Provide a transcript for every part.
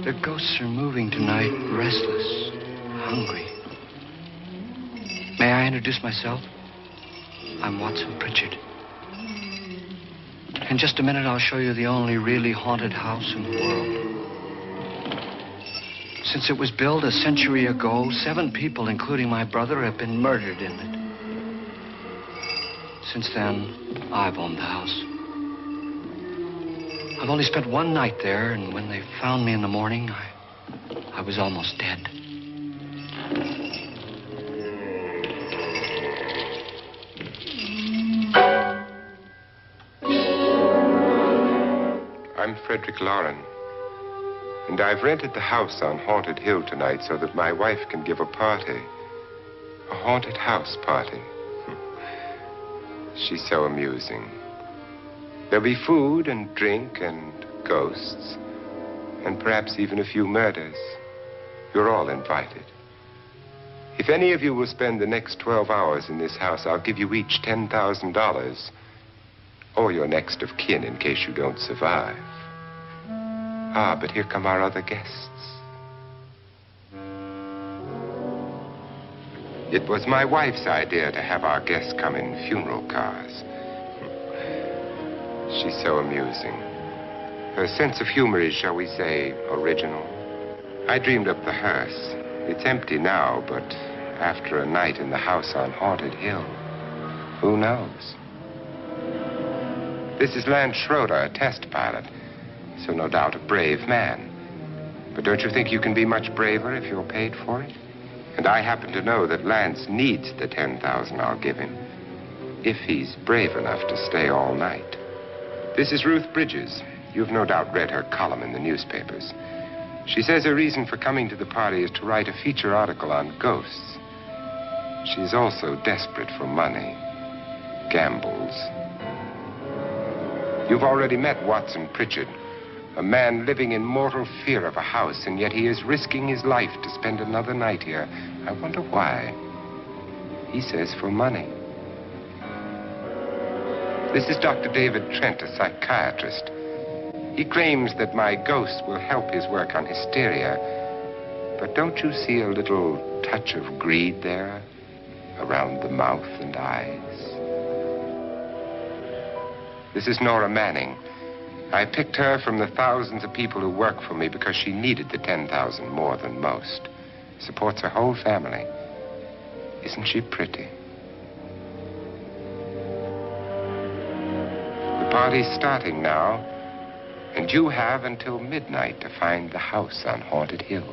The ghosts are moving tonight, restless, hungry. May I introduce myself? I'm Watson Pritchard. In just a minute, I'll show you the only really haunted house in the world. Since it was built a century ago, 7 people, including my brother, have been murdered in it. Since then, I've owned the house. I've only spent one night there, and when they found me in the morning, I was almost dead. I'm Frederick Loren, and I've rented the house on Haunted Hill tonight so that my wife can give a party. A haunted house party. She's so amusing. There'll be food and drink and ghosts, and perhaps even a few murders. You're all invited. If any of you will spend the next 12 hours in this house, I'll give you each $10,000, or your next of kin in case you don't survive. Ah, but here come our other guests. It was my wife's idea to have our guests come in funeral cars. She's so amusing. Her sense of humor is, shall we say, original. I dreamed up the hearse. It's empty now, but after a night in the house on Haunted Hill, who knows? This is Lance Schroeder, a test pilot, so no doubt a brave man. But don't you think you can be much braver if you're paid for it? And I happen to know that Lance needs the $10,000 I'll give him, if he's brave enough to stay all night. This is Ruth Bridges. You've no doubt read her column in the newspapers. She says her reason for coming to the party is to write a feature article on ghosts. She's also desperate for money, gambles. You've already met Watson Pritchard, a man living in mortal fear of a house, and yet he is risking his life to spend another night here. I wonder why. He says for money. This is Dr. David Trent, a psychiatrist. He claims that my ghost will help his work on hysteria. But don't you see a little touch of greed there around the mouth and eyes? This is Nora Manning. I picked her from the thousands of people who work for me because she needed the $10,000 more than most. Supports her whole family. Isn't she pretty? The party's starting now, and you have until midnight to find the house on Haunted Hill.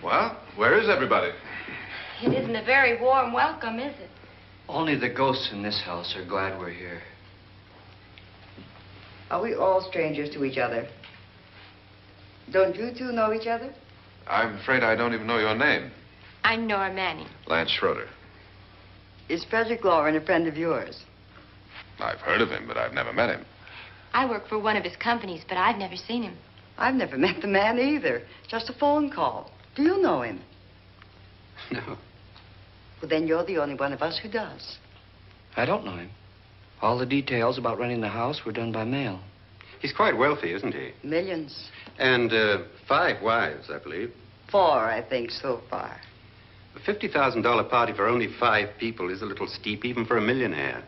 Well, where is everybody? It isn't a very warm welcome, is it? Only the ghosts in this house are glad we're here. Are we all strangers to each other? Don't you two know each other? I'm afraid I don't even know your name. I'm Nora Manning. Lance Schroeder. Is Frederick Loren a friend of yours? I've heard of him, but I've never met him. I work for one of his companies, but I've never seen him. I've never met the man either. Just a phone call. Do you know him? No, Well, then you're the only one of us who does. I don't know him. All the details about running the house were done by mail. He's quite wealthy, isn't he? Millions. And 5 wives, I believe. 4, I think, so far. A $50,000 party for only 5 people is a little steep, even for a millionaire.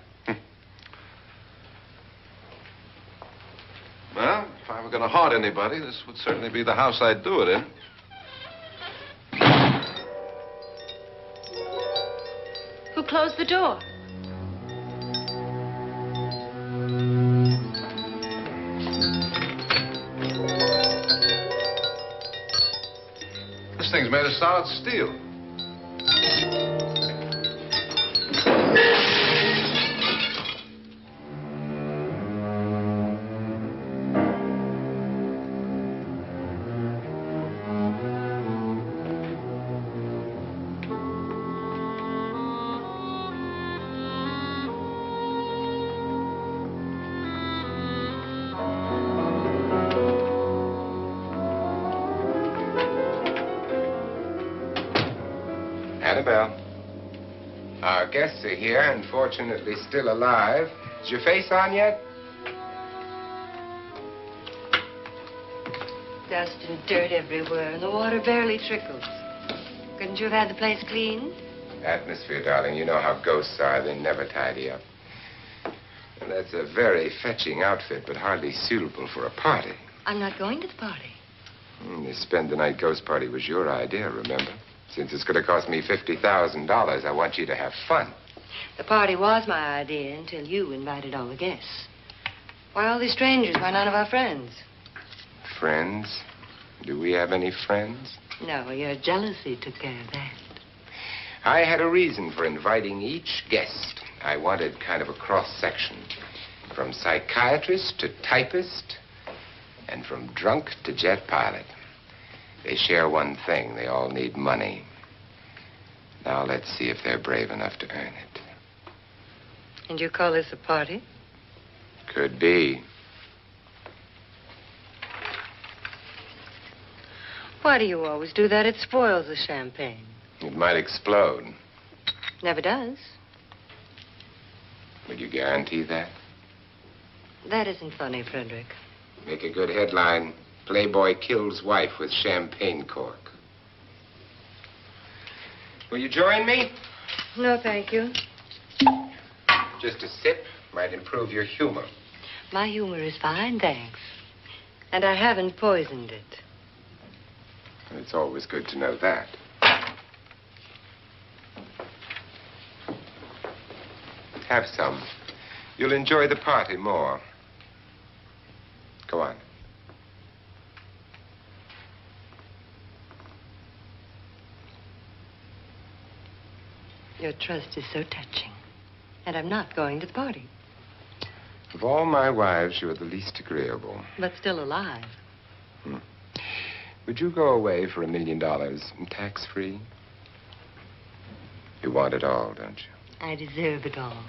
Well, if I were going to haunt anybody, this would certainly be the house I'd do it in. Who closed the door? This thing's made of solid steel. Annabelle, our guests are here, unfortunately still alive. Is your face on yet? Dust and dirt everywhere, and the water barely trickles. Couldn't you have had the place cleaned? Atmosphere, darling. You know how ghosts are. They never tidy up. And that's a very fetching outfit, but hardly suitable for a party. I'm not going to the party. The spend-the-night ghost party was your idea, remember? Since it's going to cost me $50,000, I want you to have fun. The party was my idea until you invited all the guests. Why, all these strangers were none of our friends. Friends? Do we have any friends? No, your jealousy took care of that. I had a reason for inviting each guest. I wanted kind of a cross-section. From psychiatrist to typist, and from drunk to jet pilot. They share one thing. They all need money. Now let's see if they're brave enough to earn it. And you call this a party? Could be. Why do you always do that? It spoils the champagne. It might explode. Never does. Would you guarantee that? That isn't funny, Frederick. Make a good headline. Playboy kills wife with champagne cork. Will you join me? No, thank you. Just a sip might improve your humor. My humor is fine, thanks. And I haven't poisoned it. It's always good to know that. Have some. You'll enjoy the party more. Go on. Your trust is so touching. And I'm not going to the party. Of all my wives, you're the least agreeable. But still alive. Would you go away for $1 million tax-free? You want it all, don't you? I deserve it all.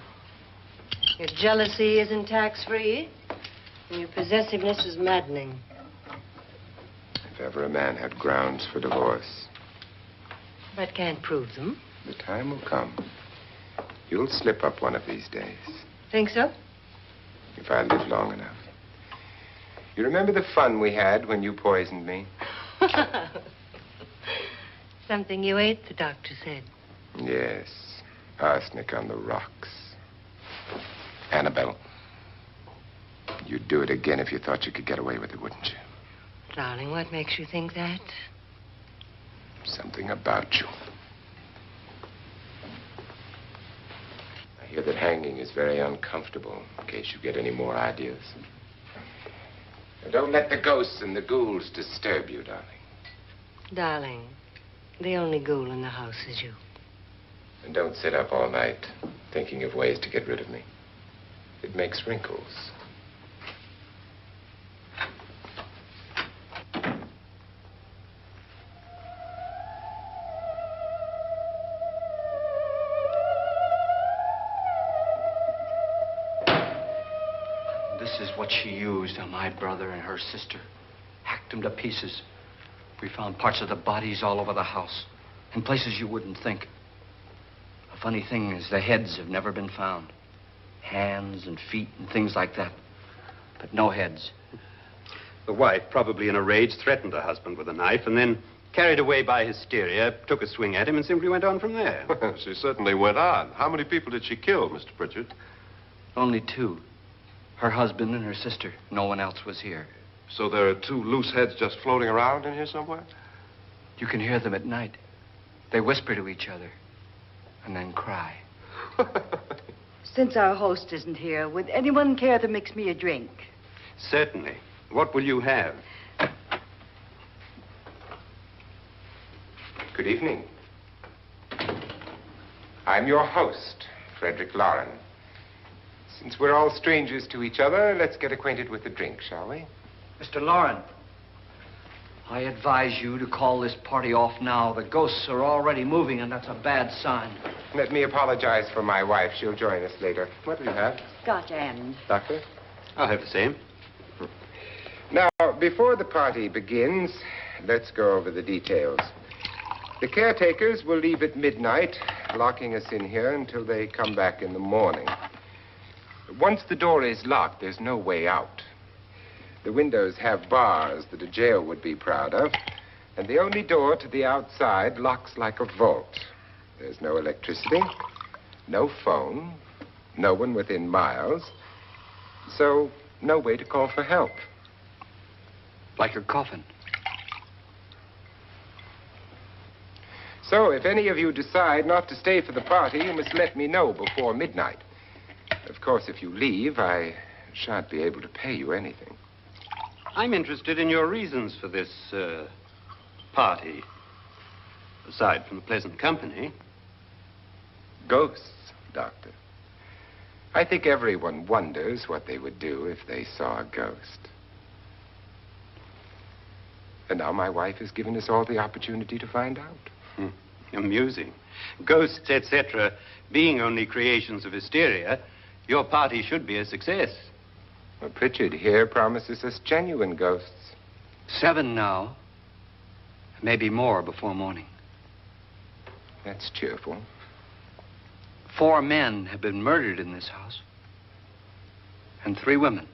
Your jealousy isn't tax-free. And your possessiveness is maddening. If ever a man had grounds for divorce. But can't prove them. The time will come. You'll slip up one of these days. Think so? If I live long enough. You remember the fun we had when you poisoned me? Something you ate, the doctor said. Yes. Arsenic on the rocks. Annabelle, you'd do it again if you thought you could get away with it, wouldn't you? Darling, what makes you think that? Something about you. I hear that hanging is very uncomfortable, in case you get any more ideas. Now, don't let the ghosts and the ghouls disturb you, darling. Darling, The only ghoul in the house is you. And don't sit up all night thinking of ways to get rid of me. It makes wrinkles. This is what she used on my brother and her sister. Hacked them to pieces. We found parts of the bodies all over the house, in places you wouldn't think. The funny thing is the heads have never been found. Hands and feet and things like that. But no heads. The wife, probably in a rage, threatened her husband with a knife and then, carried away by hysteria, took a swing at him and simply went on from there. She certainly went on. How many people did she kill, Mr. Pritchard? Only two. Her husband and her sister. No one else was here. So there are two loose heads just floating around in here somewhere? You can hear them at night. They whisper to each other and then cry. Since our host isn't here, would anyone care to mix me a drink? Certainly. What will you have? Good evening. I'm your host, Frederick Loren. Since we're all strangers to each other, let's get acquainted with the drink, shall we? Mr. Loren, I advise you to call this party off now. The ghosts are already moving, and that's a bad sign. Let me apologize for my wife. She'll join us later. What will you have? Scotch and. Doctor? I'll have the same. Now, before the party begins, let's go over the details. The caretakers will leave at midnight, locking us in here until they come back in the morning. Once the door is locked, there's no way out. The windows have bars that a jail would be proud of, and the only door to the outside locks like a vault. There's no electricity, no phone, no one within miles, so no way to call for help. Like a coffin. So if any of you decide not to stay for the party, you must let me know before midnight. Of course, if you leave, I shan't be able to pay you anything. I'm interested in your reasons for this, party. Aside from the pleasant company. Ghosts, Doctor. I think everyone wonders what they would do if they saw a ghost. And now my wife has given us all the opportunity to find out. Amusing. Ghosts, etc., being only creations of hysteria, your party should be a success. Well, Pritchard here promises us genuine ghosts. 7 now. Maybe more before morning. That's cheerful. 4 men have been murdered in this house. And 3 women.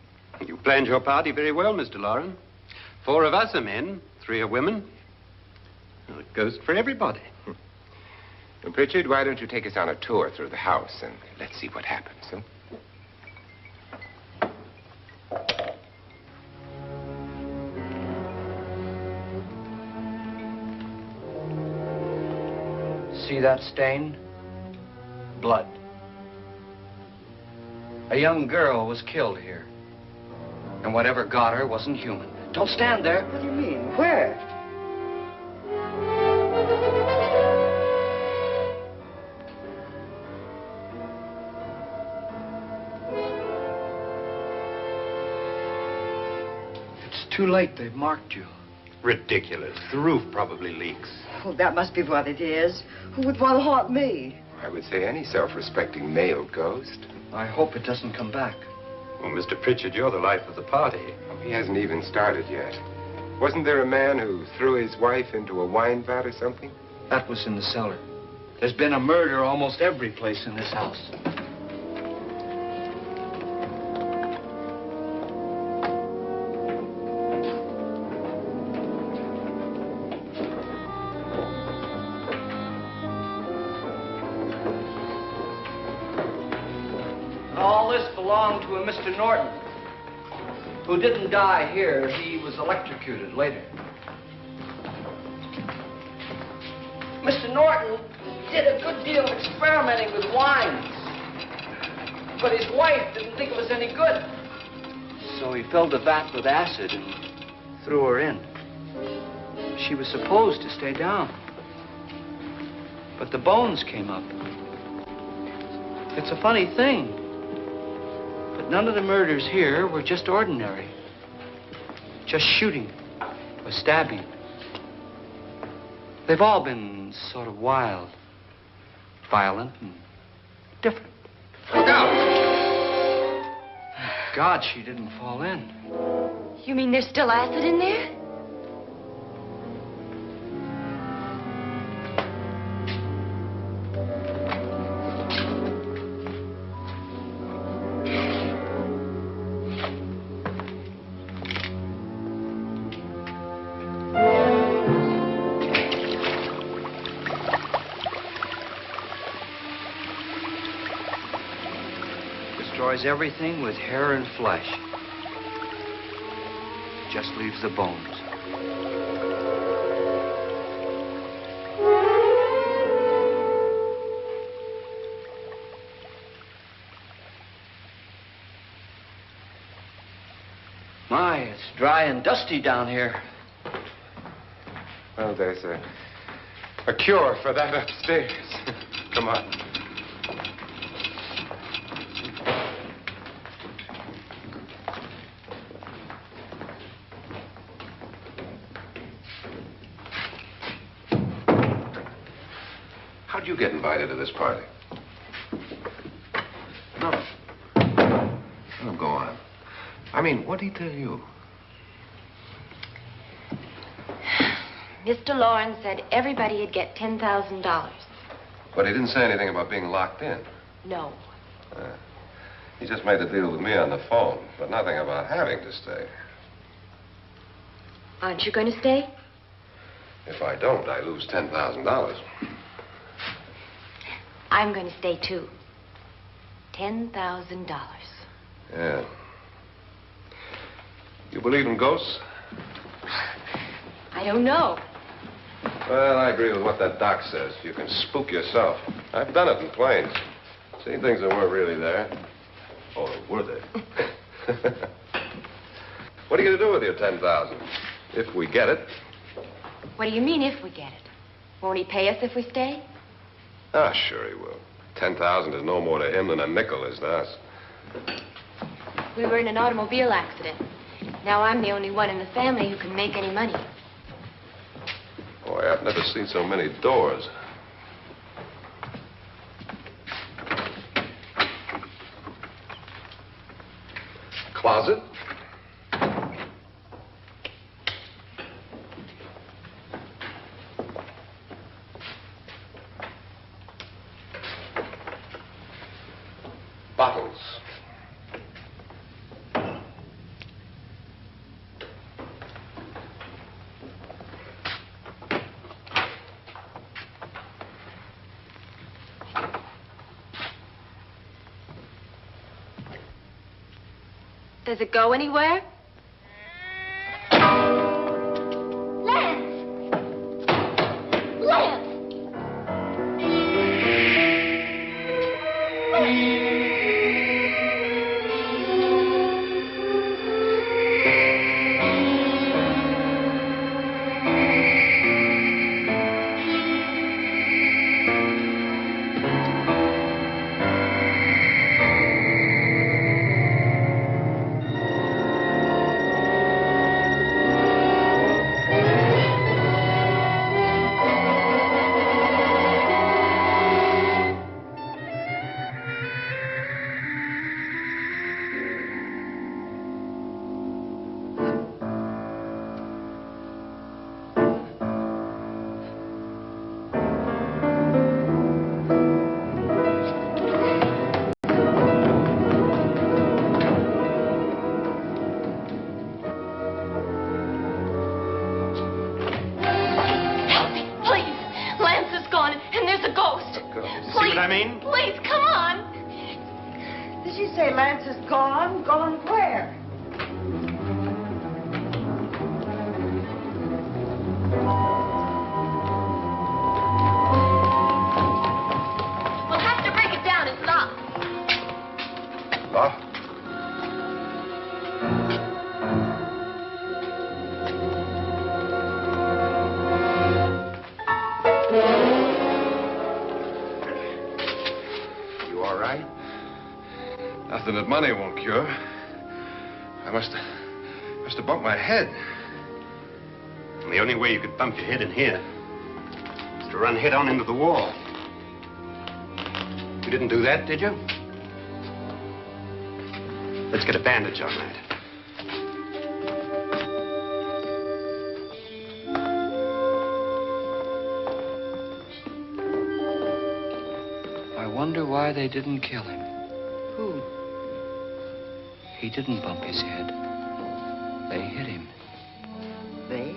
You planned your party very well, Mr. Loren. 4 of us are men, 3 are women. Well, a ghost for everybody. Well, Pritchard, why don't you take us on a tour through the house and let's see what happens, huh? See that stain? Blood. A young girl was killed here. And whatever got her wasn't human. Don't stand there. What do you mean? Where? It's too late. They've marked you. Ridiculous. The roof probably leaks. Oh, that must be what it is. Who would want to haunt me? I would say any self-respecting male ghost. I hope it doesn't come back. Well, Mr. Pritchard, you're the life of the party. He hasn't even started yet. Wasn't there a man who threw his wife into a wine vat or something? That was in the cellar. There's been a murder almost every place in this house. All this belonged to a Mr. Norton, who didn't die here. He was electrocuted later. Mr. Norton did a good deal of experimenting with wines, but his wife didn't think it was any good. So he filled the vat with acid and threw her in. She was supposed to stay down. But the bones came up. It's a funny thing. But none of the murders here were just ordinary. Just shooting or stabbing. They've all been sort of wild, violent, and different. Look out! Thank God she didn't fall in. You mean there's still acid in there? Destroys everything with hair and flesh. Just leaves the bones. My, it's dry and dusty down here. Well, there's a cure for that upstairs. Come on. How'd you get invited to this party? No. Oh, go on. I mean, what'd he tell you? Mr. Loren said everybody'd get $10,000. But he didn't say anything about being locked in. No. He just made the deal with me on the phone, but nothing about having to stay. Aren't you going to stay? If I don't, I lose $10,000. I'm going to stay, too. $10,000. Yeah. You believe in ghosts? I don't know. Well, I agree with what that doc says. You can spook yourself. I've done it in planes. Seen things that weren't really there. Or were they? What are you going to do with your $10,000? If we get it. What do you mean, if we get it? Won't he pay us if we stay? Ah, sure he will. 10,000 is no more to him than a nickel is to us. We were in an automobile accident. Now I'm the only one in the family who can make any money. Boy, I've never seen so many doors. Closet? Bottles. Does it go anywhere? Lance! Lance! Please, come on. Did she say Lance is gone? Gone where? We'll have to break it down. It's locked. Locked? something that money won't cure. I must have bumped my head. And the only way you could bump your head in here is to run head on into the wall. You didn't do that, did you? Let's get a bandage on that. I wonder why they didn't kill him. Who? He didn't bump his head. They hit him. They?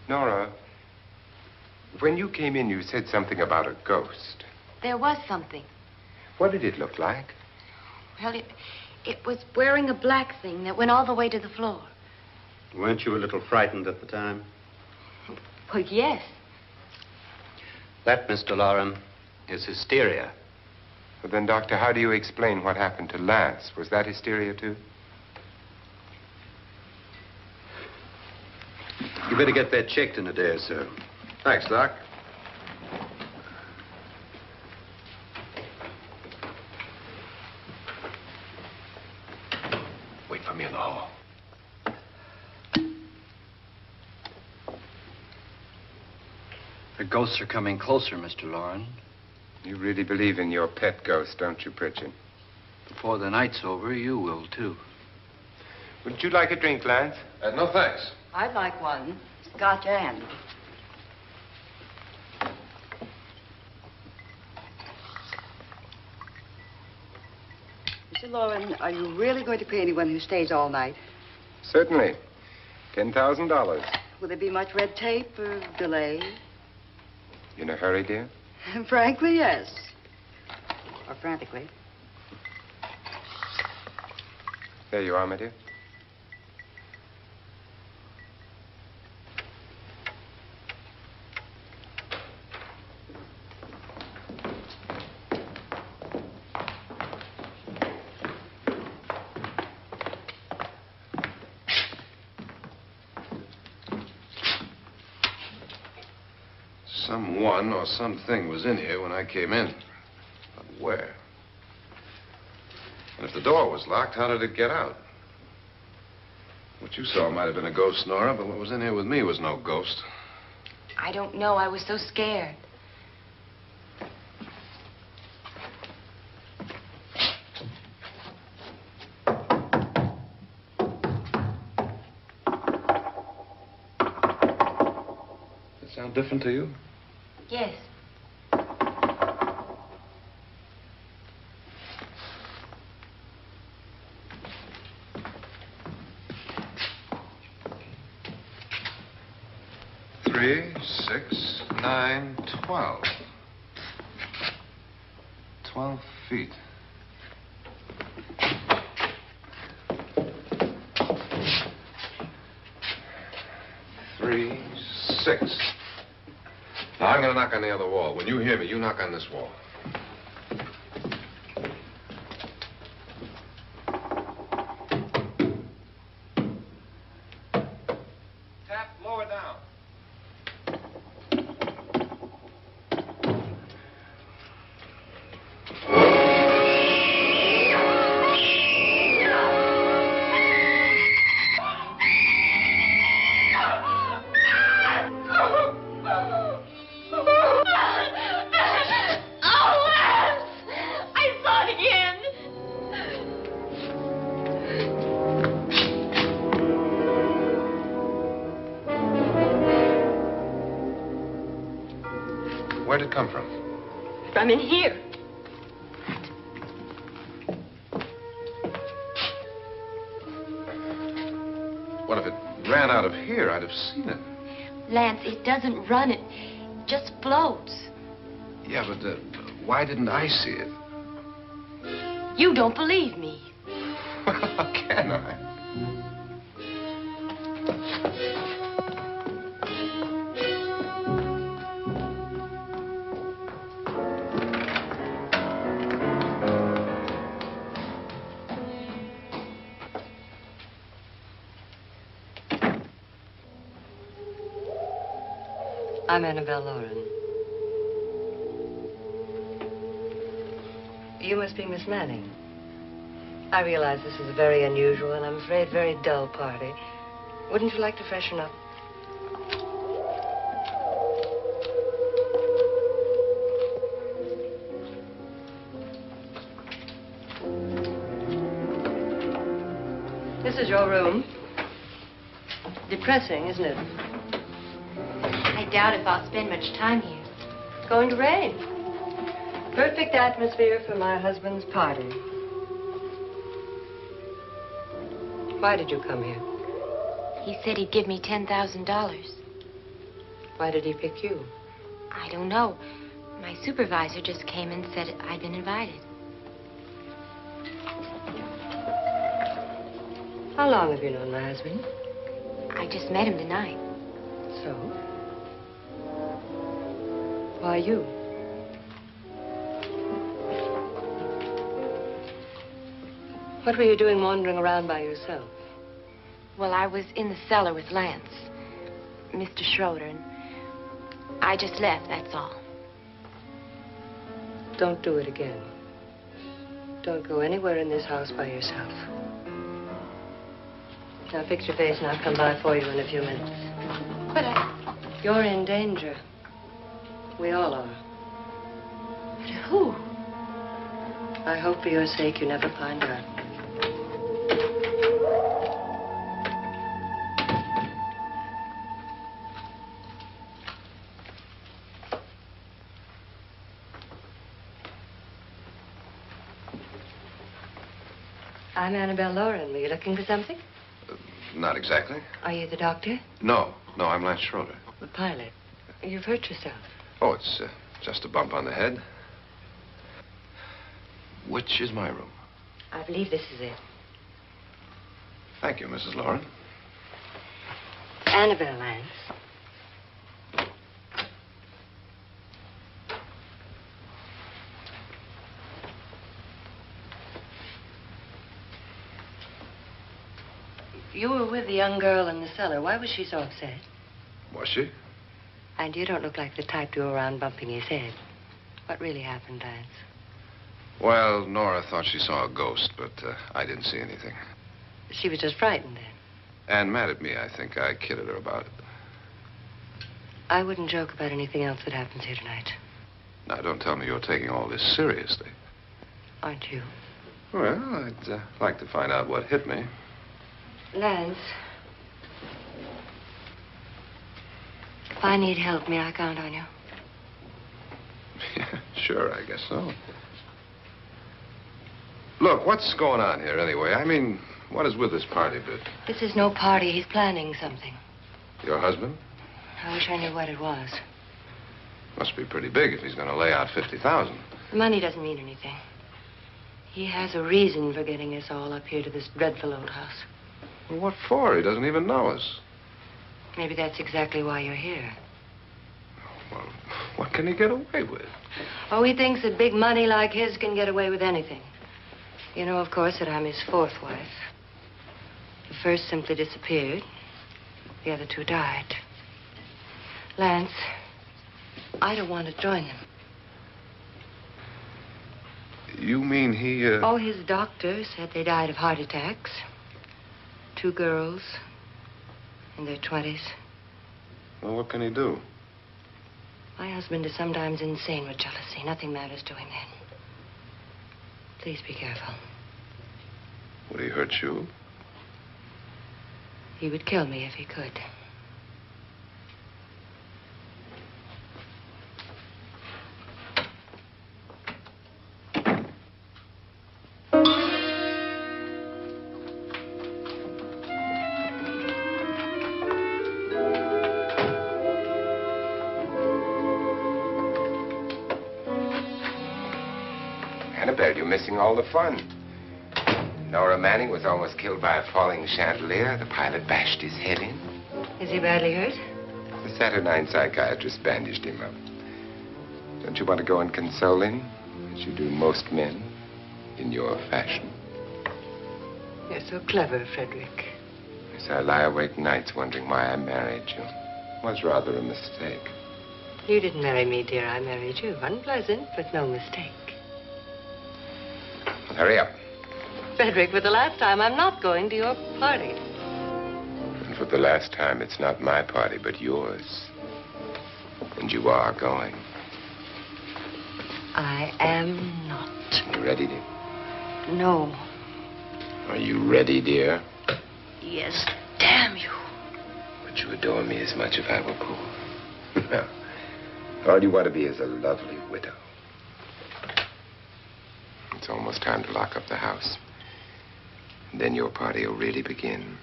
Nora, when you came in, you said something about a ghost. There was something. What did it look like? Well, it was wearing a black thing that went all the way to the floor. Weren't you a little frightened at the time? Well, yes. That, Mr. Loren, is hysteria. Well, then, Doctor, how do you explain what happened to Lance? Was that hysteria, too? You better get that checked in a day or so. Thanks, Doc. Wait for me in the hall. The ghosts are coming closer, Mr. Loren. You really believe in your pet ghost, don't you, Pritchard? Before the night's over, you will, too. Wouldn't you like a drink, Lance? No, thanks. I'd like one. Scotch and. Mr. Loren, are you really going to pay anyone who stays all night? Certainly. $10,000. Will there be much red tape or delay? In a hurry, dear? Frankly, yes. Or frantically. There you are, my dear. Someone or something was in here when I came in. But where? And if the door was locked, how did it get out? What you saw might have been a ghost, Nora, but what was in here with me was no ghost. I don't know. I was so scared. Does it sound different to you? Yes. Three, 6, 9, 12. 12 feet. Three, 6. Now, I'm going to knock on the other wall. When you hear me, you knock on this wall. Tap lower down. Where'd it come from? From in here. What if it ran out of here? I'd have seen it. Lance, it doesn't run. It just floats. Yeah, but why didn't I see it? You don't believe me. Well, how can I? I'm Annabelle Loren. You must be Miss Manning. I realize this is a very unusual and I'm afraid very dull party. Wouldn't you like to freshen up? This is your room. Depressing, isn't it? I doubt if I'll spend much time here. It's going to rain. Perfect atmosphere for my husband's party. Why did you come here? He said he'd give me $10,000. Why did he pick you? I don't know. My supervisor just came and said I'd been invited. How long have you known my husband? I just met him tonight. So? Why you? What were you doing wandering around by yourself? Well, I was in the cellar with Lance, Mr. Schroeder, and I just left, that's all. Don't do it again. Don't go anywhere in this house by yourself. Now fix your face and I'll come by for you in a few minutes. But You're in danger. We all are. But who? I hope for your sake you never find out. I'm Annabelle Loren. Were you looking for something? Not exactly. Are you the doctor? No, I'm Lance Schroeder. The pilot. You've hurt yourself. Oh, it's just a bump on the head. Which is my room? I believe this is it. Thank you, Mrs. Loren. Annabelle, Lance. You were with the young girl in the cellar. Why was she so upset? Was she? And you don't look like the type to go around bumping his head. What really happened, Lance? Well, Nora thought she saw a ghost, but I didn't see anything. She was just frightened then. And mad at me, I think. I kidded her about it. I wouldn't joke about anything else that happens here tonight. Now, don't tell me you're taking all this seriously. Aren't you? Well, I'd like to find out what hit me. Lance. If I need help, may I count on you? Yeah, sure, I guess so. Look, what's going on here anyway? I mean, what is with this party bit? This is no party. He's planning something. Your husband? I wish I knew what it was. Must be pretty big if he's going to lay out 50,000. The money doesn't mean anything. He has a reason for getting us all up here to this dreadful old house. Well, what for? He doesn't even know us. Maybe that's exactly why you're here. Well, what can he get away with? Oh, he thinks that big money like his can get away with anything. You know, of course, that I'm his fourth wife. The first simply disappeared. The other two died. Lance, I don't want to join them. You mean he, Oh, his doctor said they died of heart attacks. 2 girls in their 20s. Well, what can he do? My husband is sometimes insane with jealousy. Nothing matters to him then. Please be careful. Would he hurt you? He would kill me if he could. Annabelle, you're missing all the fun. Nora Manning was almost killed by a falling chandelier. The pilot bashed his head in. Is he badly hurt? The Saturnine psychiatrist bandaged him up. Don't you want to go and console him, as you do most men, in your fashion? You're so clever, Frederick. Yes, I lie awake nights wondering why I married you. It was rather a mistake. You didn't marry me, dear. I married you. Unpleasant, but no mistake. Hurry up. Frederick, for the last time, I'm not going to your party. And for the last time, it's not my party, but yours. And you are going. I am not. You ready, dear? No. Are you ready, dear? Yes, damn you. Would you adore me as much if I were poor? No. All you want to be is a lovely widow. It's almost time to lock up the house. And then your party will really begin.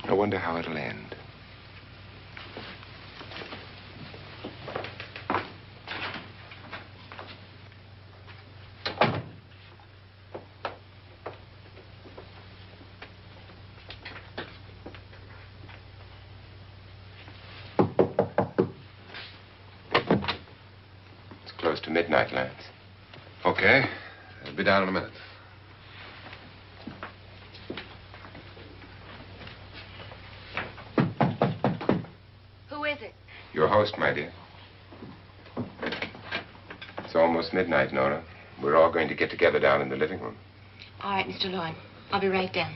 I wonder how it'll end. It's close to midnight, Lance. Okay. I'll be down in a minute. Who is it? Your host, my dear. It's almost midnight, Nora. We're all going to get together down in the living room. All right, Mr. Loren. I'll be right down.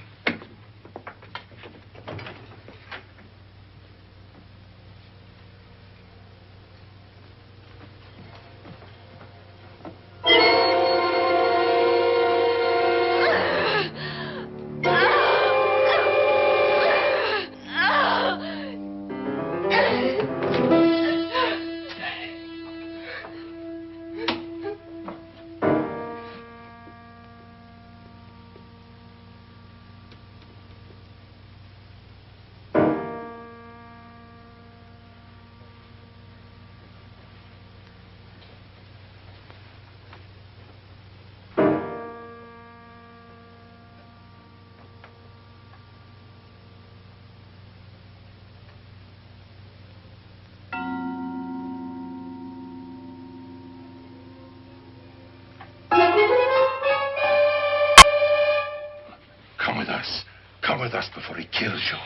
Come with us. Come with us before he kills you.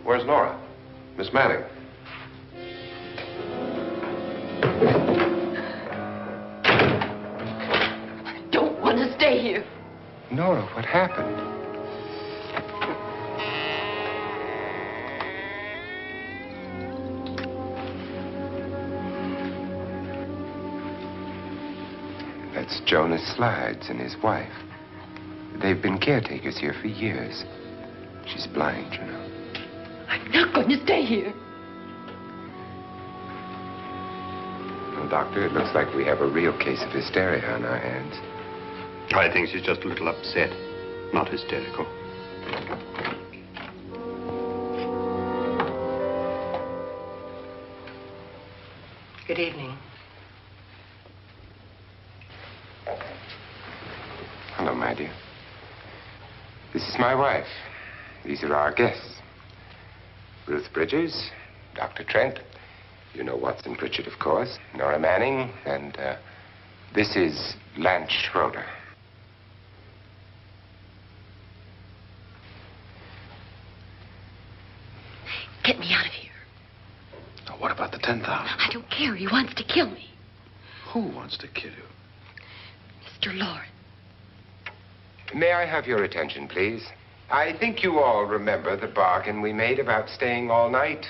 Where's Nora? Miss Manning. I don't want to stay here. Nora, what happened? That's Jonas Slides and his wife. They've been caretakers here for years. She's blind, you know. I'm not going to stay here. Well, Doctor, it looks like we have a real case of hysteria on our hands. I think she's just a little upset, not hysterical. Good evening. Hello, my dear. This is my wife. These are our guests. Ruth Bridges, Dr. Trent. You know Watson Pritchard, of course. Nora Manning, and this is Lance Schroeder. Get me out of here. Now, what about the 10,000? I don't care. He wants to kill me. Who wants to kill you? Mr. Loren. May I have your attention, please? I think you all remember the bargain we made about staying all night.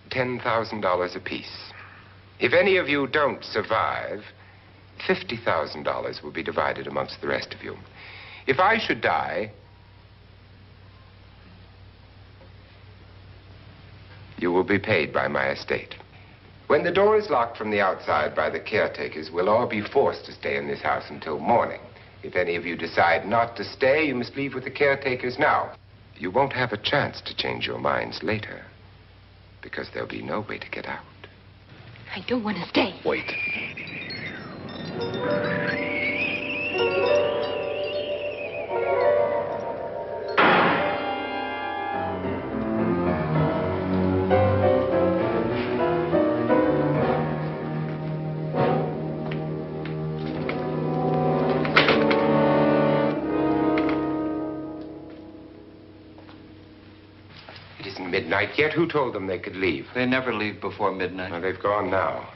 $10,000 apiece. If any of you don't survive, $50,000 will be divided amongst the rest of you. If I should die, you will be paid by my estate. When the door is locked from the outside by the caretakers, we'll all be forced to stay in this house until morning. If any of you decide not to stay, you must leave with the caretakers now. You won't have a chance to change your minds later, because there'll be no way to get out. I don't want to stay. Wait. midnight yet. Who told them they could leave? They never leave before midnight. Well, they've gone now.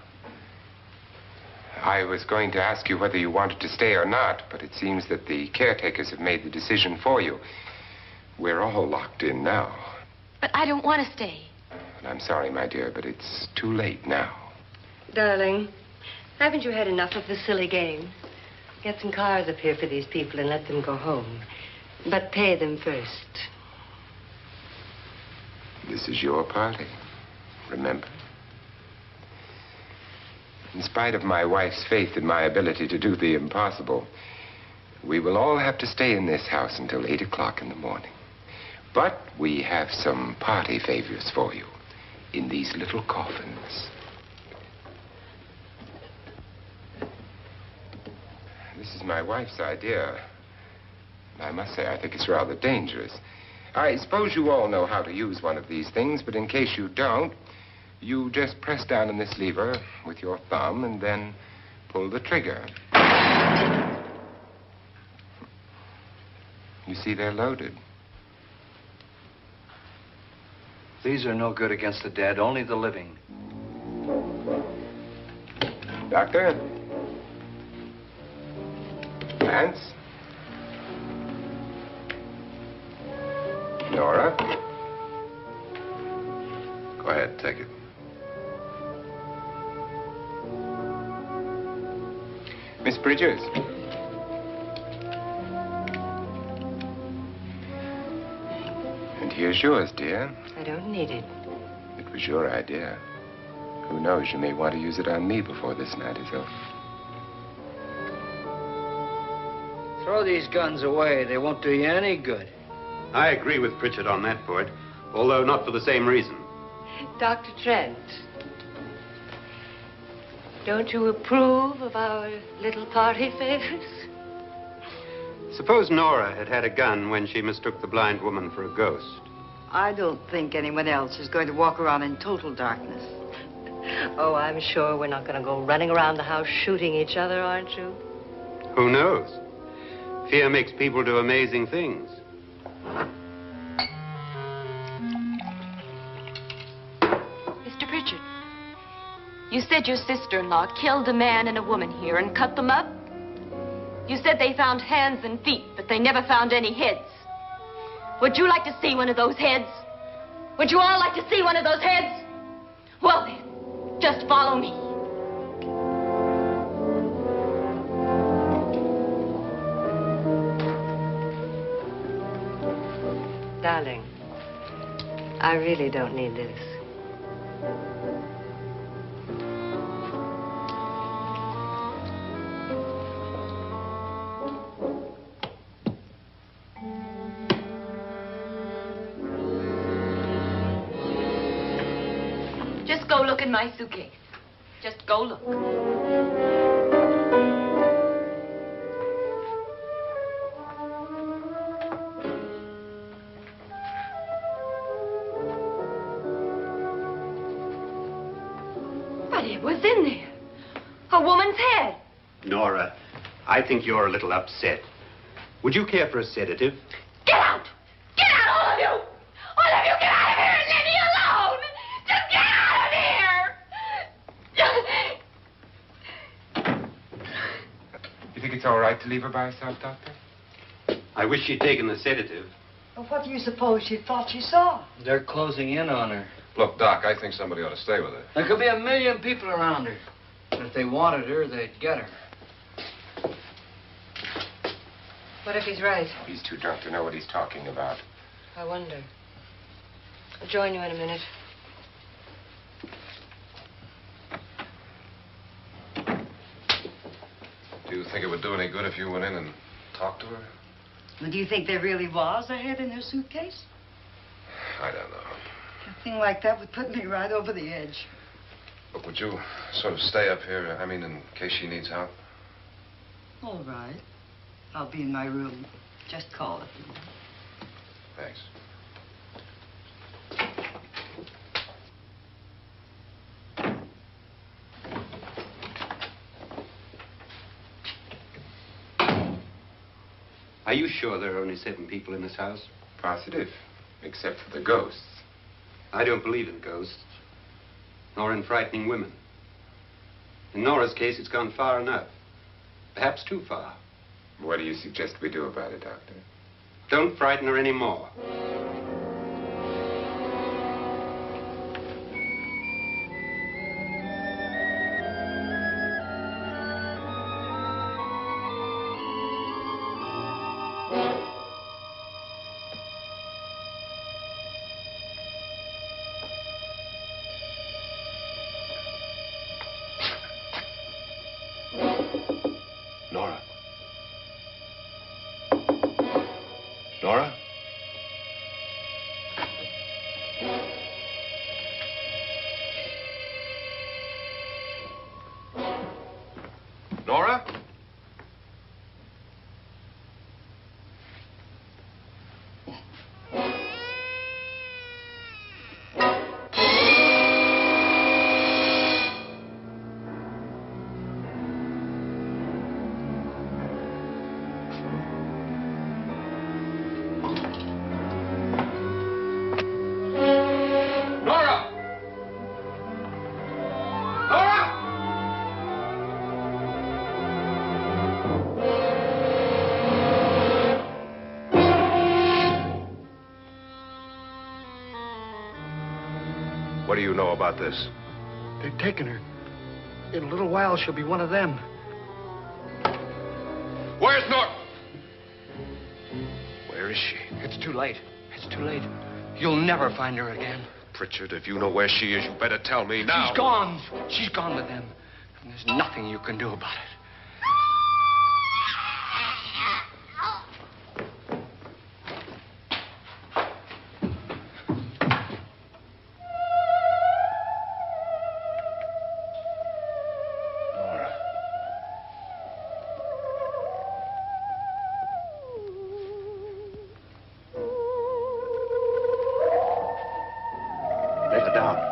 I was going to ask you whether you wanted to stay or not, but it seems that the caretakers have made the decision for you. We're all locked in now. But I don't want to stay. And I'm sorry, my dear, but it's too late now. Darling, haven't you had enough of the silly game? Get some cars up here for these people and let them go home. But pay them first. This is your party, remember? In spite of my wife's faith in my ability to do the impossible, we will all have to stay in this house until 8 o'clock in the morning. But we have some party favors for you in these little coffins. This is my wife's idea. I must say, I think it's rather dangerous. I suppose you all know how to use one of these things, but in case you don't, you just press down on this lever with your thumb and then pull the trigger. You see, they're loaded. These are no good against the dead, only the living. Doctor? Lance? Nora? Go ahead, take it. Miss Bridges? And here's yours, dear. I don't need it. It was your idea. Who knows, you may want to use it on me before this night is over. Throw these guns away. They won't do you any good. I agree with Pritchard on that point, although not for the same reason. Dr. Trent, don't you approve of our little party favors? Suppose Nora had had a gun when she mistook the blind woman for a ghost. I don't think anyone else is going to walk around in total darkness. Oh, I'm sure we're not going to go running around the house shooting each other, aren't you? Who knows? Fear makes people do amazing things. Mr. Pritchard, you said your sister-in-law killed a man and a woman here and cut them up? You said they found hands and feet, but they never found any heads. Would you like to see one of those heads? Would you all like to see one of those heads? Well then, just follow me. Darling, I really don't need this. Just go look in my suitcase. Just go look. But it was in there. A woman's head. Nora, I think you're a little upset. Would you care for a sedative? Get out! Get out, all of you! All of you, get out of here and leave me alone! Just get out of here! You think it's all right to leave her by herself, Doctor? I wish she'd taken the sedative. Well, what do you suppose she thought she saw? They're closing in on her. Look, Doc, I think somebody ought to stay with her. There could be 1 million people around her. And if they wanted her, they'd get her. What if he's right? He's too drunk to know what he's talking about. I wonder. I'll join you in a minute. Do you think it would do any good if you went in and talked to her? Well, do you think there really was a head in her suitcase? I don't know. A thing like that would put me right over the edge. Look, would you sort of stay up here, in case she needs help? All right. I'll be in my room. Just call it. Thanks. Are you sure there are only 7 people in this house? Positive, except for the ghosts. I don't believe in ghosts, nor in frightening women. In Nora's case, it's gone far enough. Perhaps too far. What do you suggest we do about it, Doctor? Don't frighten her anymore. Nora? Nora? Nora? What do you know about this? They've taken her. In a little while, she'll be one of them. Where's Nora? Where is she? It's too late. It's too late. You'll never find her again. Pritchard, if you know where she is, you better tell me now. She's gone. She's gone with them. And there's nothing you can do about it. Lay her down.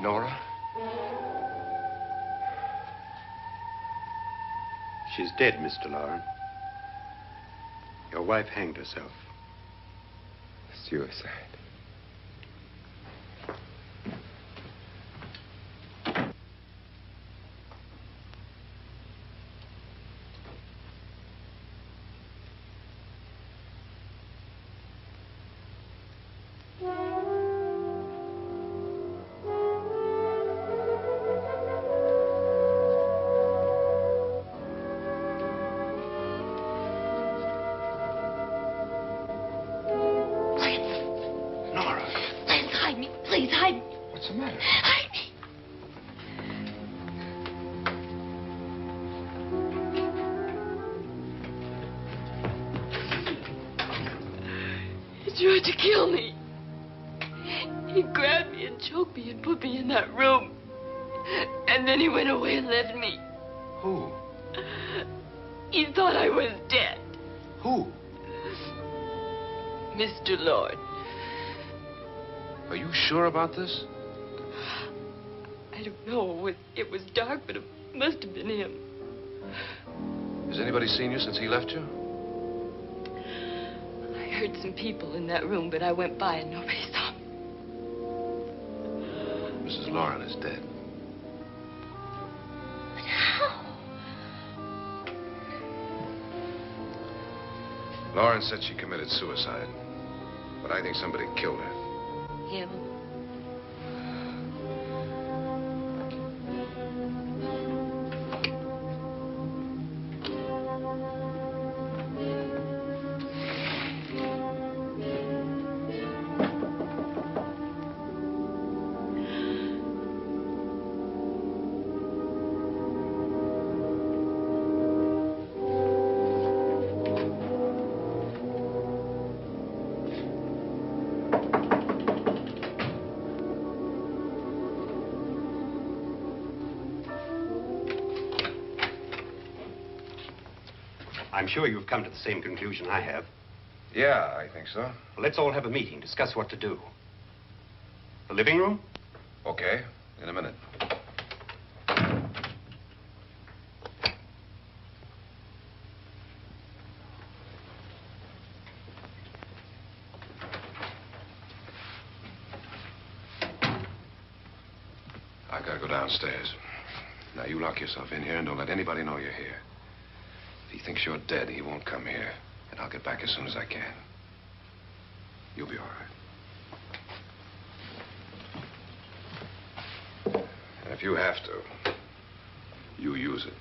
Nora? She's dead, Mr. Loren. Your wife hanged herself. Suicide. Please, hide me. What's the matter? Hide me. He tried to kill me. He grabbed me and choked me and put me in that room. And then he went away and left me. Who? He thought I was dead. Who? Mr. Lord. Are you sure about this? I don't know. It was dark, but it must have been him. Has anybody seen you since he left you? I heard some people in that room, but I went by and nobody saw me. Mrs. Loren is dead. But how? Loren said she committed suicide, but I think somebody killed her. Him? I'm sure you've come to the same conclusion I have. Yeah, I think so. Well, let's all have a meeting, discuss what to do. The living room? Okay, in a minute. I gotta go downstairs. Now, you lock yourself in here and don't let anybody know you're here. If he thinks you're dead, he won't come here. And I'll get back as soon as I can. You'll be all right. And if you have to, you use it.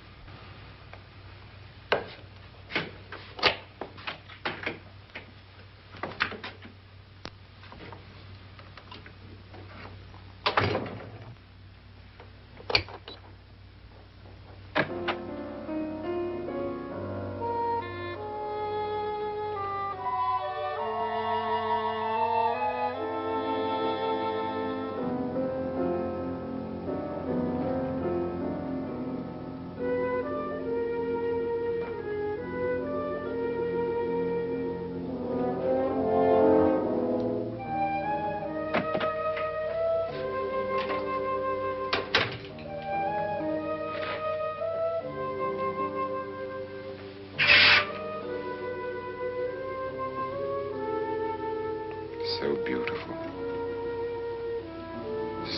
So beautiful.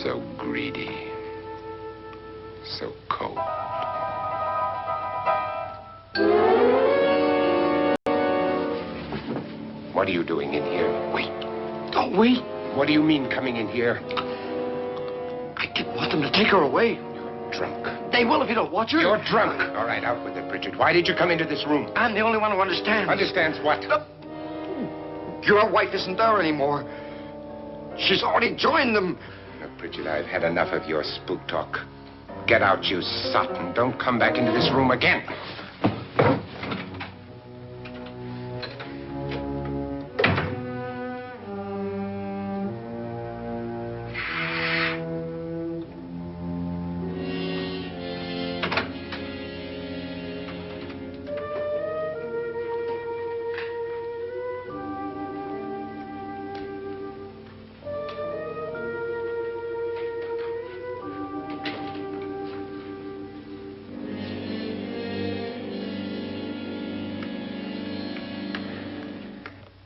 So greedy. So cold. What are you doing in here? Wait. Don't wait. What do you mean coming in here? I didn't want them to take her away. You're drunk. They will if you don't watch her. You're drunk. All right, out with it, Bridget. Why did you come into this room? I'm the only one who understands. Understands what? Your wife isn't there anymore. She's already joined them. Look, Bridget, I've had enough of your spook talk. Get out, you sot, and don't come back into this room again.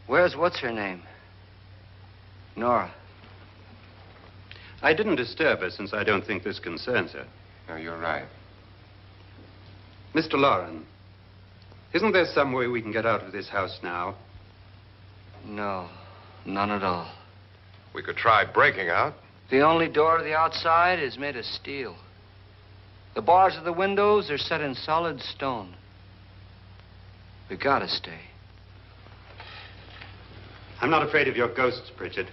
Where's what's-her-name? Nora. I didn't disturb her since I don't think this concerns her. No, you're right. Mr. Loren, isn't there some way we can get out of this house now? No, none at all. We could try breaking out. The only door to the outside is made of steel. The bars of the windows are set in solid stone. We gotta stay. I'm not afraid of your ghosts, Bridget.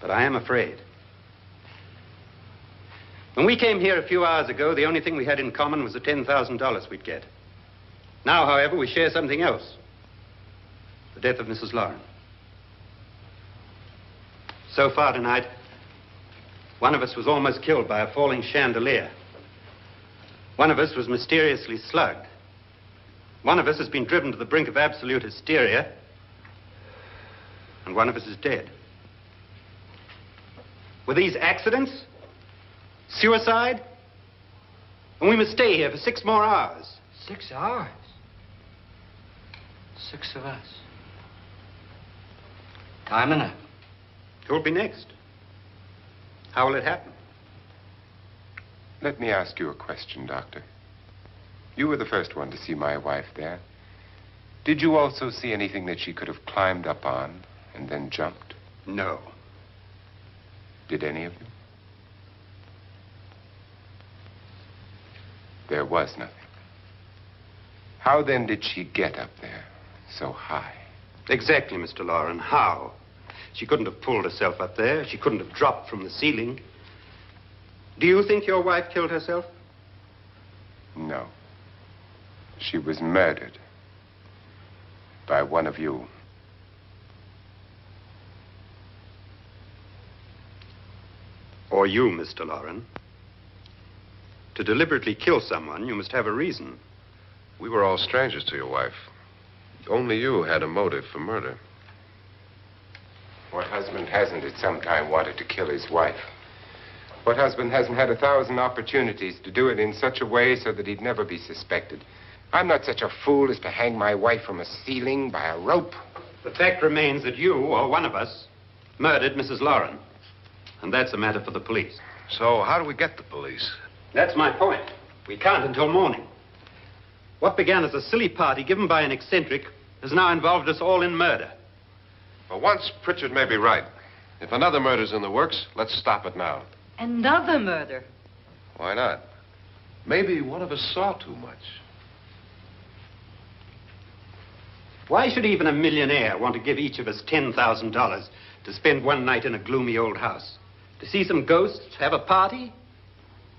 But I am afraid. When we came here a few hours ago, the only thing we had in common was the $10,000 we'd get. Now, however, we share something else. The death of Mrs. Loren. So far tonight, one of us was almost killed by a falling chandelier. One of us was mysteriously slugged. One of us has been driven to the brink of absolute hysteria. And one of us is dead. Were these accidents? Suicide? And we must stay here for 6 more hours. 6 hours? 6 of us. Time enough. Who'll be next? How will it happen? Let me ask you a question, Doctor. You were the first one to see my wife there. Did you also see anything that she could have climbed up on and then jumped? No. Did any of you? There was nothing. How then did she get up there so high? Exactly, Mr. Loren. How? She couldn't have pulled herself up there. She couldn't have dropped from the ceiling. Do you think your wife killed herself? No. She was murdered by one of you. Or you, Mr. Loren. To deliberately kill someone, you must have a reason. We were all strangers to your wife. Only you had a motive for murder. What husband hasn't at some time wanted to kill his wife? What husband hasn't had 1,000 opportunities to do it in such a way so that he'd never be suspected? I'm not such a fool as to hang my wife from a ceiling by a rope. The fact remains that you, or one of us, murdered Mrs. Loren. And that's a matter for the police. So how do we get the police? That's my point. We can't until morning. What began as a silly party given by an eccentric has now involved us all in murder. For once, Pritchard may be right. If another murder's in the works, let's stop it now. Another murder? Why not? Maybe one of us saw too much. Why should even a millionaire want to give each of us $10,000 to spend one night in a gloomy old house? To see some ghosts, have a party?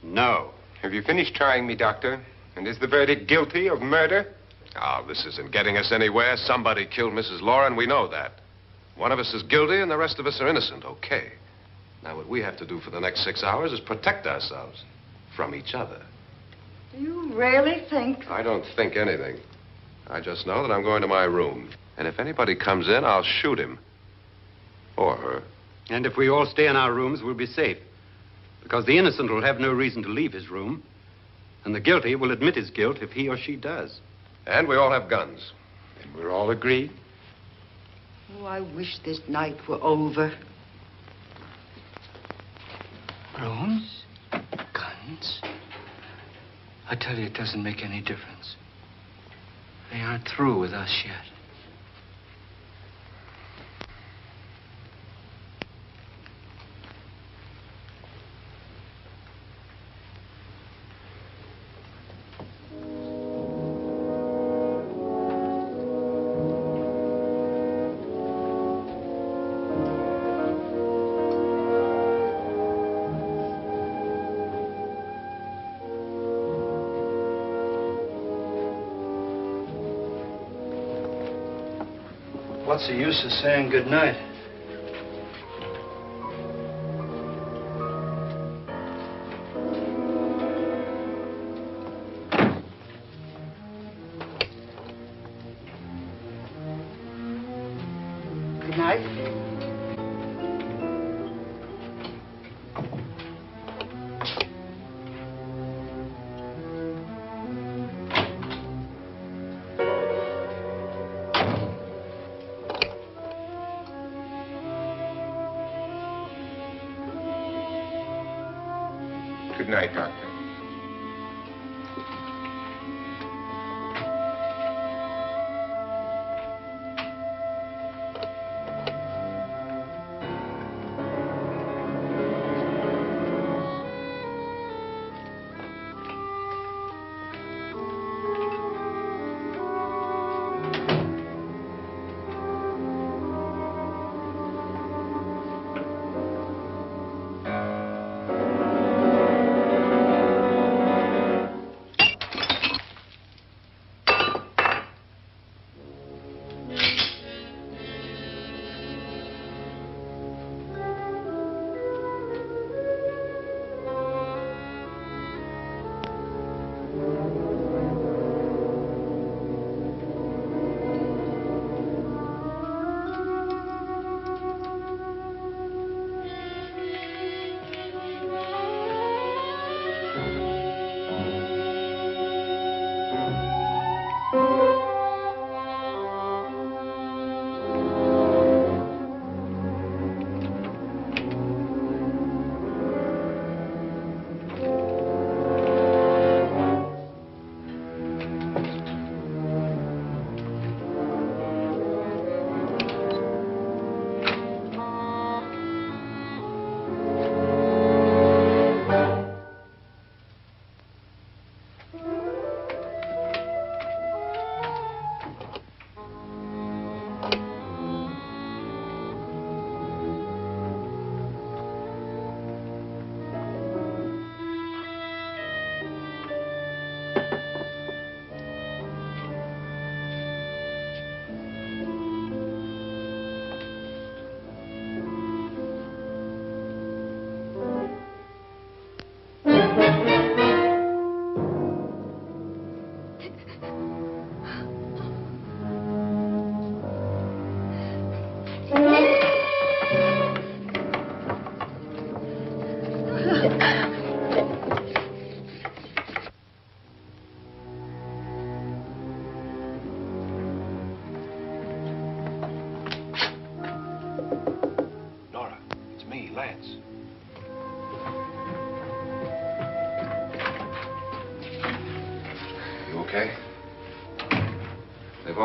No. Have you finished trying me, Doctor? And is the verdict guilty of murder? Oh, this isn't getting us anywhere. Somebody killed Mrs. Loren. We know that. One of us is guilty and the rest of us are innocent. Okay. Now, what we have to do for the next 6 hours is protect ourselves from each other. You really think? I don't think anything. I just know that I'm going to my room. And if anybody comes in, I'll shoot him. Or her. And if we all stay in our rooms, we'll be safe. Because the innocent will have no reason to leave his room. And the guilty will admit his guilt if he or she does. And we all have guns. And we're all agreed? Oh, I wish this night were over. Rooms? Guns? I tell you, it doesn't make any difference. They aren't through with us yet. What's the use of saying good night? Good night. Good night, Doctor.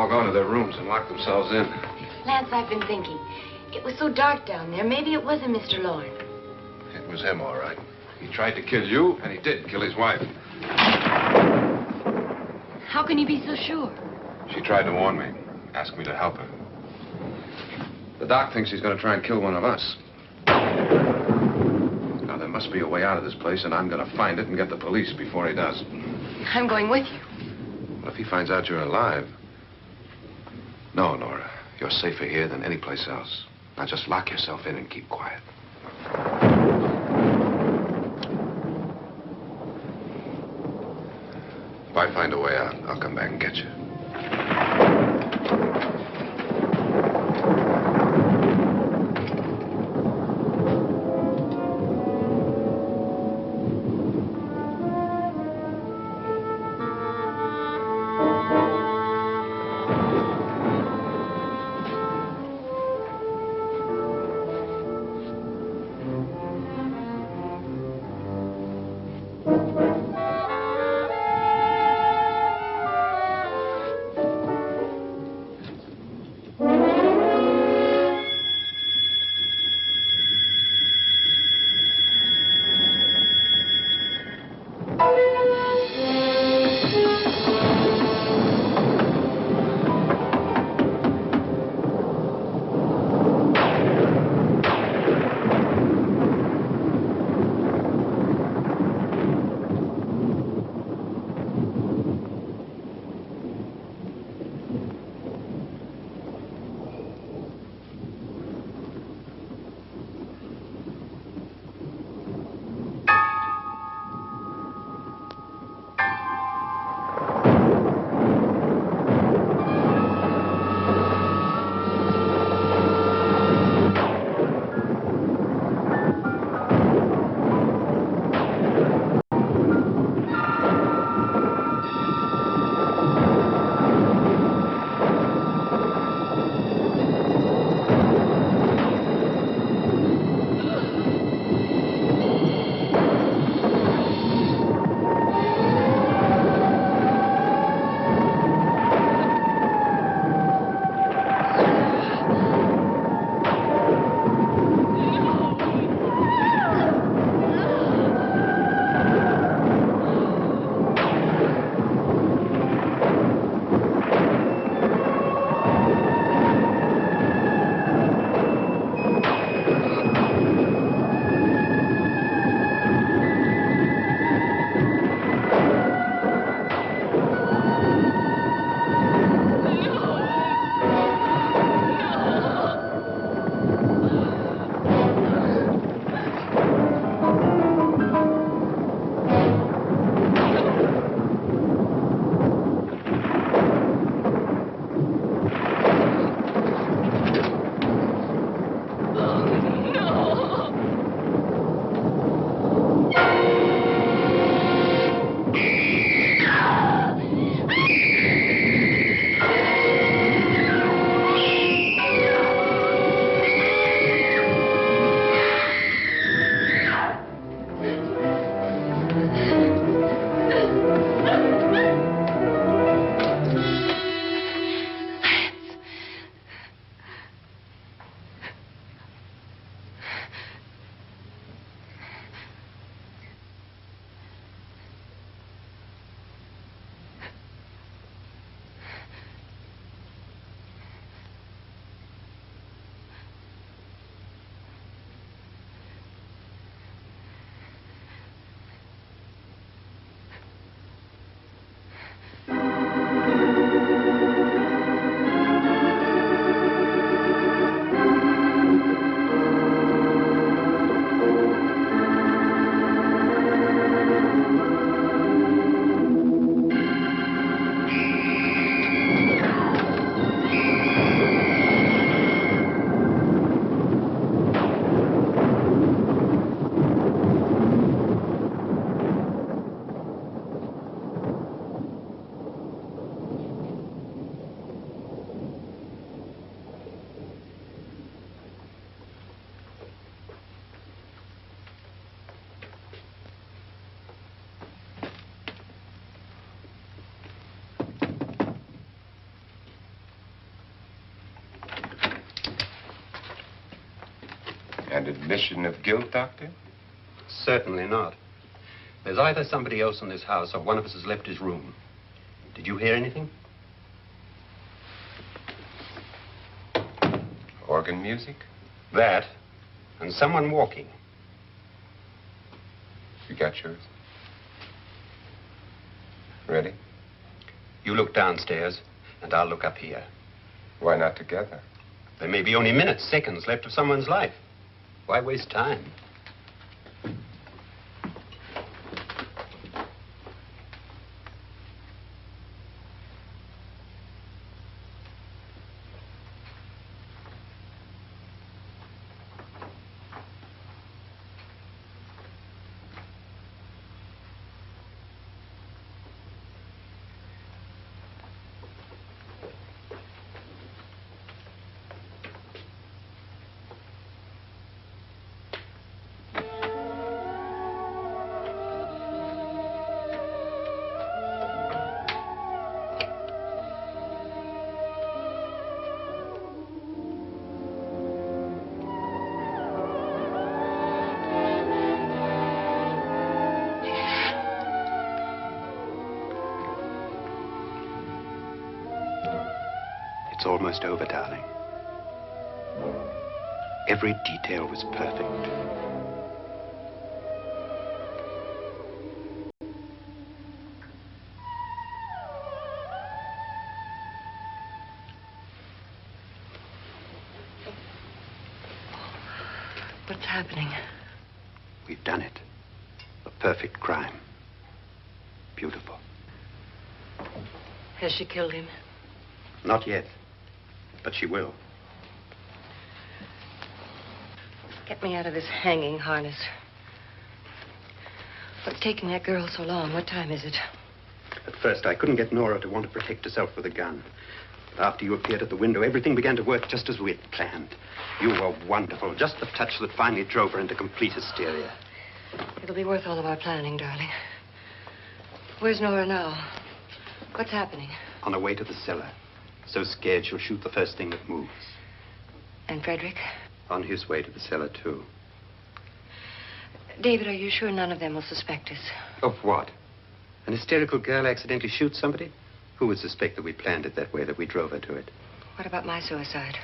all gone to their rooms and locked themselves in. Lance, I've been thinking. It was so dark down there. Maybe it wasn't Mr. Loren. It was him, all right. He tried to kill you, and he did kill his wife. How can you be so sure? She tried to warn me, asked me to help her. The doc thinks he's going to try and kill one of us. Now, there must be a way out of this place, and I'm going to find it and get the police before he does. I'm going with you. Well, if he finds out you're alive... No, Nora. You're safer here than any place else. Now, just lock yourself in and keep quiet. If I find a way out, I'll come back and get you. And admission of guilt, Doctor? Certainly not. There's either somebody else in this house or one of us has left his room. Did you hear anything? Organ music? That, and someone walking. You got yours? Ready? You look downstairs, and I'll look up here. Why not together? There may be only minutes, seconds left of someone's life. Why waste time? It's almost over, darling. Every detail was perfect. What's happening? We've done it. A perfect crime. Beautiful. Has she killed him? Not yet, but she will. Get me out of this hanging harness. What's taking that girl so long? What time is it? At first, I couldn't get Nora to want to protect herself with a gun. But after you appeared at the window, everything began to work just as we had planned. You were wonderful. Just the touch that finally drove her into complete hysteria. It'll be worth all of our planning, darling. Where's Nora now? What's happening? On her way to the cellar. So scared she'll shoot the first thing that moves. And Frederick? On his way to the cellar, too. David, are you sure none of them will suspect us? Of what? An hysterical girl accidentally shoots somebody? Who would suspect that we planned it that way, that we drove her to it? What about my suicide?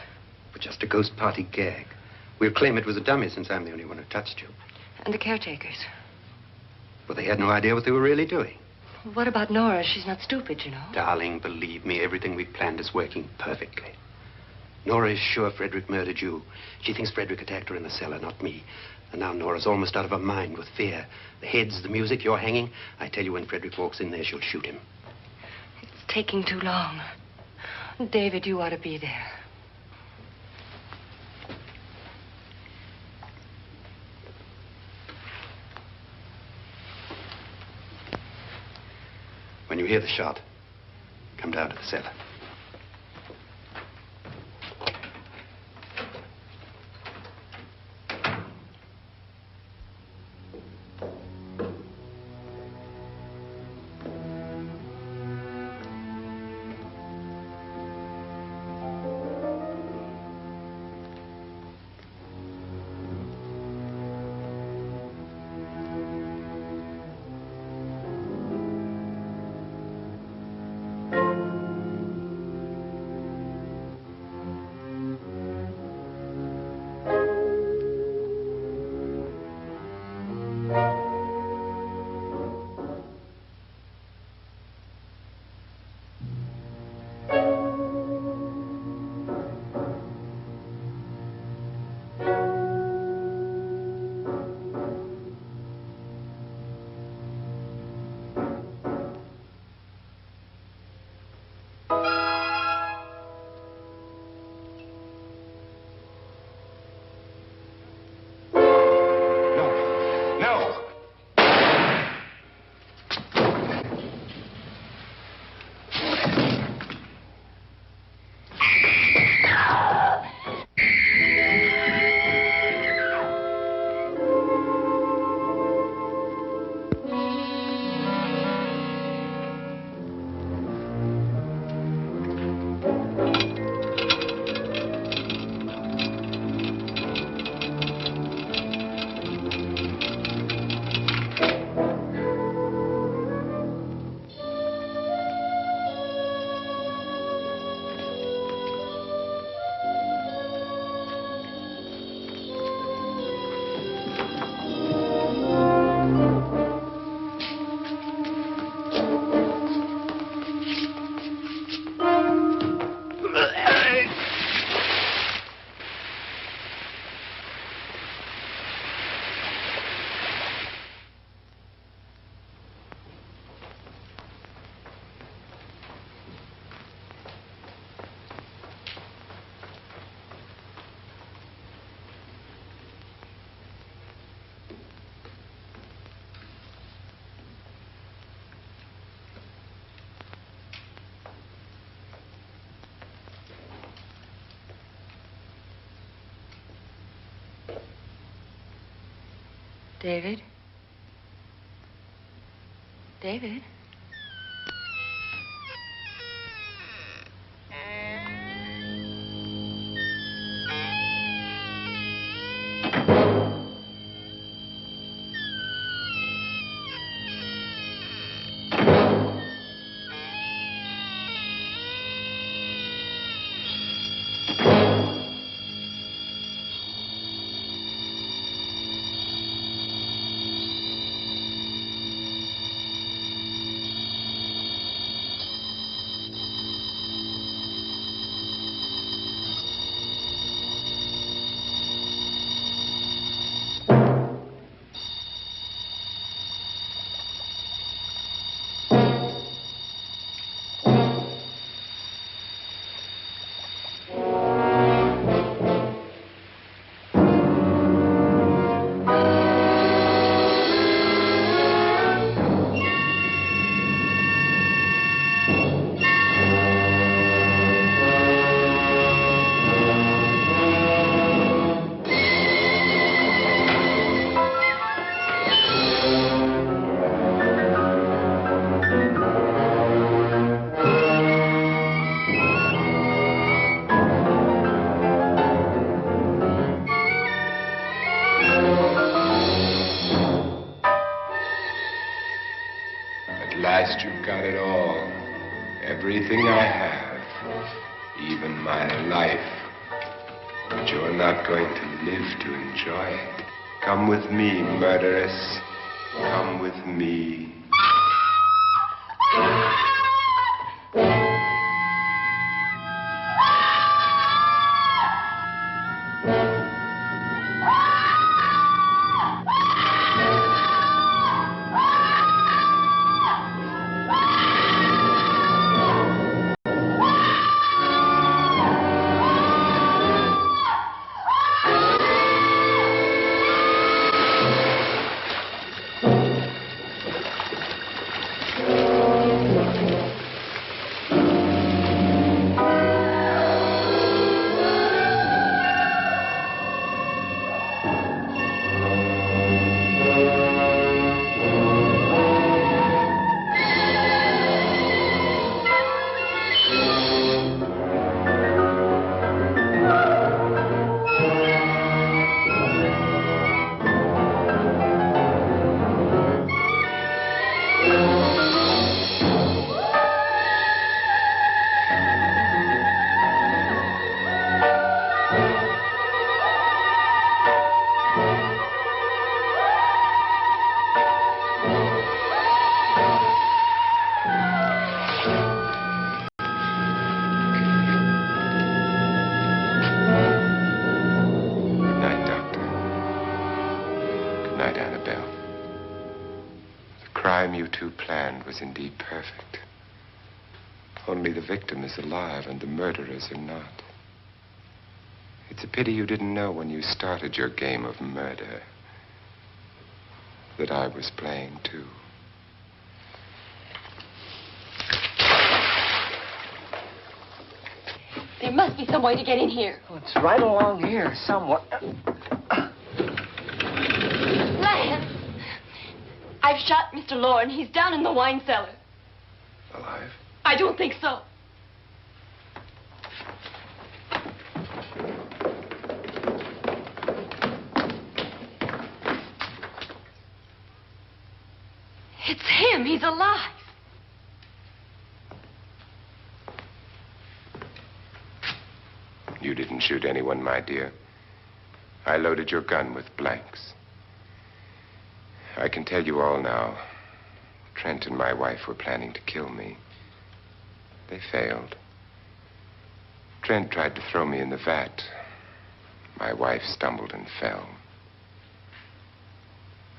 But just a ghost party gag. We'll claim it was a dummy since I'm the only one who touched you. And the caretakers? Well, they had no idea what they were really doing. What about Nora? She's not stupid, you know. Darling, believe me, everything we planned is working perfectly. Nora is sure Frederick murdered you. She thinks Frederick attacked her in the cellar, not me. And now Nora's almost out of her mind with fear. The heads, the music, you're hanging. I tell you, when Frederick walks in there, she'll shoot him. It's taking too long. David, you ought to be there. When you hear the shot, come down to the cellar. David? David? You've got it all. Everything I have. Even my life. But you're not going to live to enjoy it. Come with me, murderess. Come with me. You two planned was indeed perfect. Only the victim is alive and the murderers are not. It's a pity you didn't know when you started your game of murder that I was playing too. There must be some way to get in here. Oh, it's right along here somewhere. Lance! I've shot Mr. Loren. He's down in the wine cellar. Alive? I don't think so. It's him. He's alive. You didn't shoot anyone, my dear. I loaded your gun with blanks. I can tell you all now. Trent and my wife were planning to kill me. They failed. Trent tried to throw me in the vat. My wife stumbled and fell.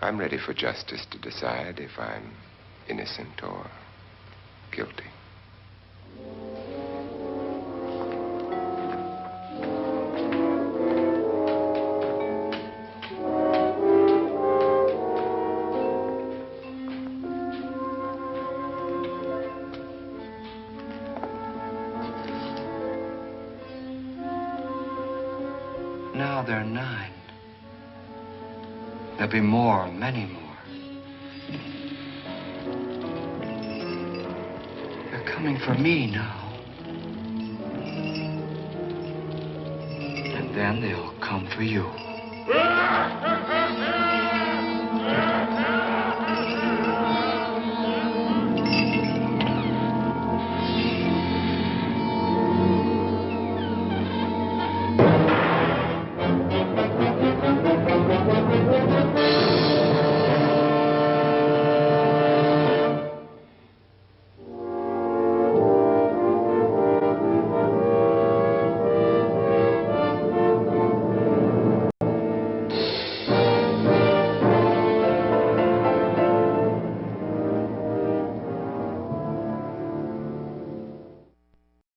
I'm ready for justice to decide if I'm innocent or guilty. Now they're 9. There'll be more, many more. They're coming for me now. And then they'll come for you.